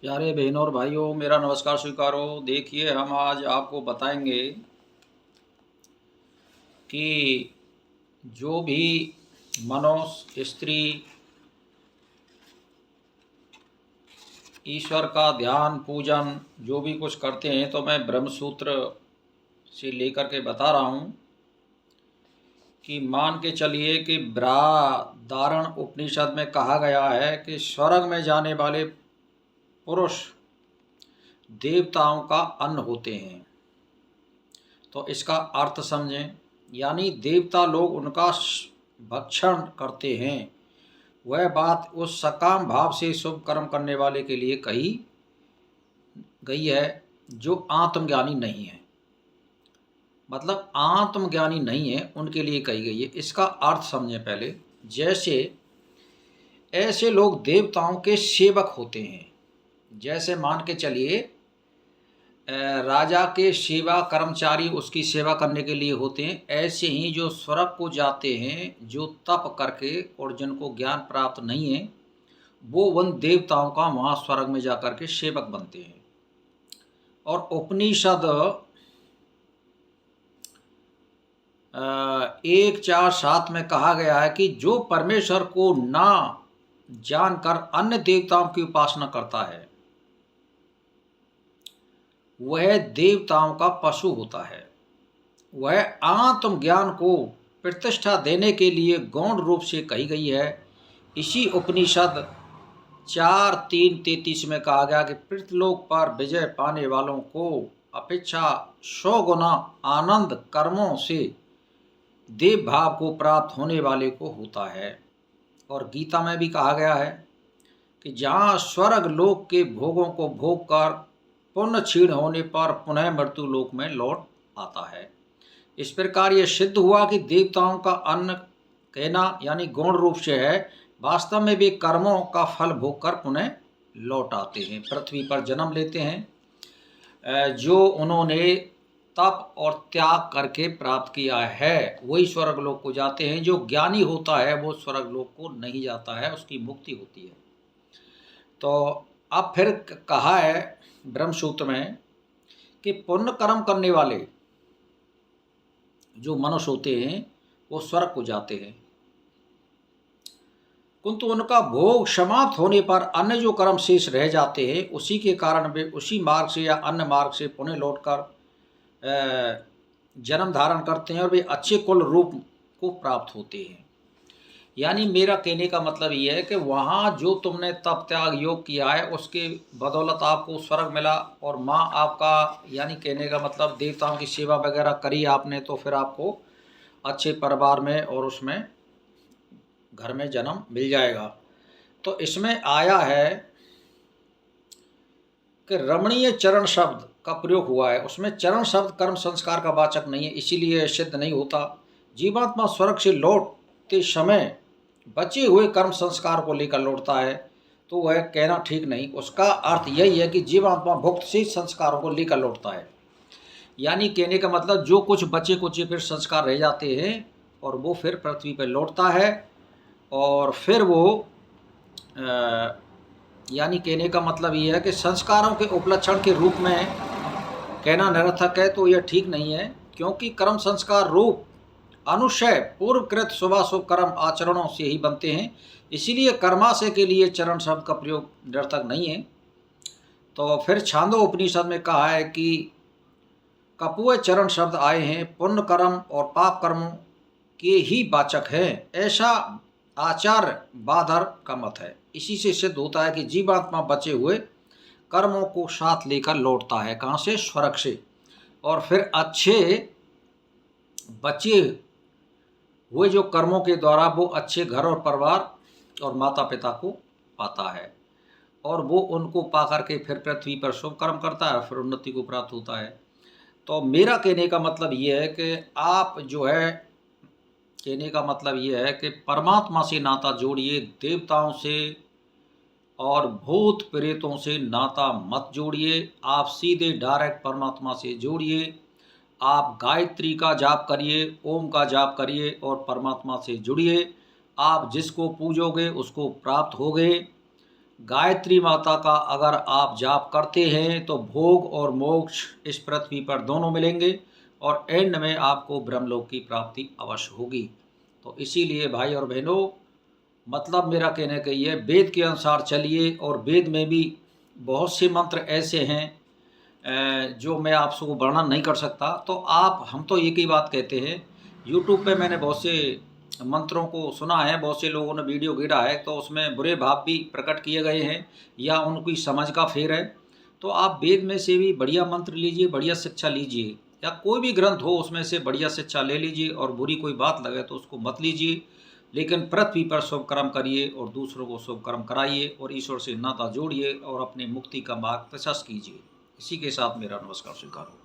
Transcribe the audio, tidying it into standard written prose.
प्यारे बहनों और भाइयों, मेरा नमस्कार स्वीकारो। देखिए, हम आज आपको बताएंगे कि जो भी मनुष्य, स्त्री ईश्वर का ध्यान पूजन जो भी कुछ करते हैं, तो मैं ब्रह्मसूत्र से लेकर के बता रहा हूँ कि मान के चलिए कि बृहदारण्यक उपनिषद में कहा गया है कि स्वर्ग में जाने वाले पुरुष देवताओं का अन्न होते हैं। तो इसका अर्थ समझें, यानी देवता लोग उनका भक्षण करते हैं। वह बात उस सकाम भाव से शुभ कर्म करने वाले के लिए कही गई है जो आत्मज्ञानी नहीं है। मतलब आत्मज्ञानी नहीं है, उनके लिए कही गई है। इसका अर्थ समझें पहले। जैसे ऐसे लोग देवताओं के सेवक होते हैं। जैसे मान के चलिए राजा के सेवा कर्मचारी उसकी सेवा करने के लिए होते हैं, ऐसे ही जो स्वर्ग को जाते हैं, जो तप करके और जिनको ज्ञान प्राप्त नहीं है, वो उन देवताओं का वहाँ स्वर्ग में जाकर के सेवक बनते हैं। और उपनिषद 1:4-7 में कहा गया है कि जो परमेश्वर को ना जानकर अन्य देवताओं की उपासना करता है, वह देवताओं का पशु होता है। वह आत्मज्ञान को प्रतिष्ठा देने के लिए गौण रूप से कही गई है। इसी उपनिषद 4:3-33 में कहा गया कि पृथ्वीलोक पर विजय पाने वालों को अपेक्षा 100 गुना आनंद कर्मों से देव भाव को प्राप्त होने वाले को होता है। और गीता में भी कहा गया है कि जहाँ स्वर्ग लोक के भोगों को भोग कर पुण्य क्षीण होने पर पुनः मृत्यु लोक में लौट आता है। इस प्रकार ये सिद्ध हुआ कि देवताओं का अन्न कहना यानी गौण रूप से है, वास्तव में भी कर्मों का फल भोग कर पुनः लौट आते हैं, पृथ्वी पर जन्म लेते हैं। जो उन्होंने तप और त्याग करके प्राप्त किया है वही स्वर्ग लोक को जाते हैं। जो ज्ञानी होता है वो स्वर्ग लोक को नहीं जाता है, उसकी मुक्ति होती है। तो अब फिर कहा है ब्रह्मसूत्र में कि पुण्य कर्म करने वाले जो मनुष्य होते हैं वो स्वर्ग को जाते हैं, किंतु उनका भोग समाप्त होने पर अन्य जो कर्म शेष रह जाते हैं, उसी के कारण वे उसी मार्ग से या अन्य मार्ग से पुनः लौटकर जन्म धारण करते हैं और वे अच्छे कुल रूप को प्राप्त होते हैं। यानी मेरा कहने का मतलब ये है कि वहाँ जो तुमने तप त्याग योग किया है उसके बदौलत आपको स्वर्ग मिला, और माँ आपका यानी कहने का मतलब देवताओं की सेवा वगैरह करी आपने, तो फिर आपको अच्छे परिवार में और उसमें घर में जन्म मिल जाएगा। तो इसमें आया है कि रमणीय चरण शब्द का प्रयोग हुआ है। उसमें चरण शब्द कर्म संस्कार का वाचक नहीं है, इसीलिए सिद्ध नहीं होता। जीवात्मा स्वर्ग से लौटते समय बचे हुए कर्म संस्कार को लेकर लौटता है, तो वह कहना ठीक नहीं। उसका अर्थ यही है कि जीवात्मा भुक्त से संस्कारों को लेकर लौटता है। यानी कहने का मतलब जो कुछ बचे कुचे फिर संस्कार रह जाते हैं और वो फिर पृथ्वी पर लौटता है, और फिर वो यानी कहने का मतलब ये है कि संस्कारों के उपलक्षण के रूप में कहना निरर्थक है। तो यह ठीक नहीं है, क्योंकि कर्म संस्कार रूप अनुशय पूर्वकृत शुभाशुभ कर्म आचरणों से ही बनते हैं। इसीलिए कर्माशय के लिए चरण शब्द का प्रयोग निरर्थक नहीं है। तो फिर छांदो उपनिषद में कहा है कि कपुए चरण शब्द आए हैं, पुण्य कर्म और पाप कर्मों के ही वाचक हैं, ऐसा आचार्य बादर का मत है। इसी से सिद्ध होता है कि जीवात्मा बचे हुए कर्मों को साथ लेकर लौटता है। कहाँ से? स्वर्ग से। और फिर अच्छे बचे हुए जो कर्मों के द्वारा वो अच्छे घर और परिवार और माता पिता को पाता है, और वो उनको पा करके फिर पृथ्वी पर शुभ कर्म करता है, फिर उन्नति को प्राप्त होता है। तो मेरा कहने का मतलब ये है कि आप जो है, कहने का मतलब ये है कि परमात्मा से नाता जोड़िए, देवताओं से और भूत प्रेतों से नाता मत जोड़िए। आप सीधे डायरेक्ट परमात्मा से जोड़िए। आप गायत्री का जाप करिए, ओम का जाप करिए और परमात्मा से जुड़िए। आप जिसको पूजोगे उसको प्राप्त होगे। गायत्री माता का अगर आप जाप करते हैं तो भोग और मोक्ष इस पृथ्वी पर दोनों मिलेंगे और एंड में आपको ब्रह्मलोक की प्राप्ति अवश्य होगी। तो इसीलिए भाई और बहनों, मतलब मेरा कहने का ये, वेद के अनुसार चलिए। और वेद में भी बहुत से मंत्र ऐसे हैं जो मैं आपको वर्णन नहीं कर सकता। तो हम तो एक ही बात कहते हैं, यूट्यूब पे मैंने बहुत से मंत्रों को सुना है, बहुत से लोगों ने वीडियो गिरा है, तो उसमें बुरे भाव भी प्रकट किए गए हैं या उनकी समझ का फेर है। तो आप वेद में से भी बढ़िया मंत्र लीजिए, बढ़िया शिक्षा लीजिए, या कोई भी ग्रंथ हो उसमें से बढ़िया शिक्षा ले लीजिए, और बुरी कोई बात लगे तो उसको मत लीजिए। लेकिन पृथ्वी पर शुभ कर्म करिए और दूसरों को शुभ कर्म कराइए और ईश्वर से नाता जोड़िए और अपने मुक्ति का मार्ग प्रशस्त कीजिए। इसी के साथ मेरा नमस्कार स्वीकार हो।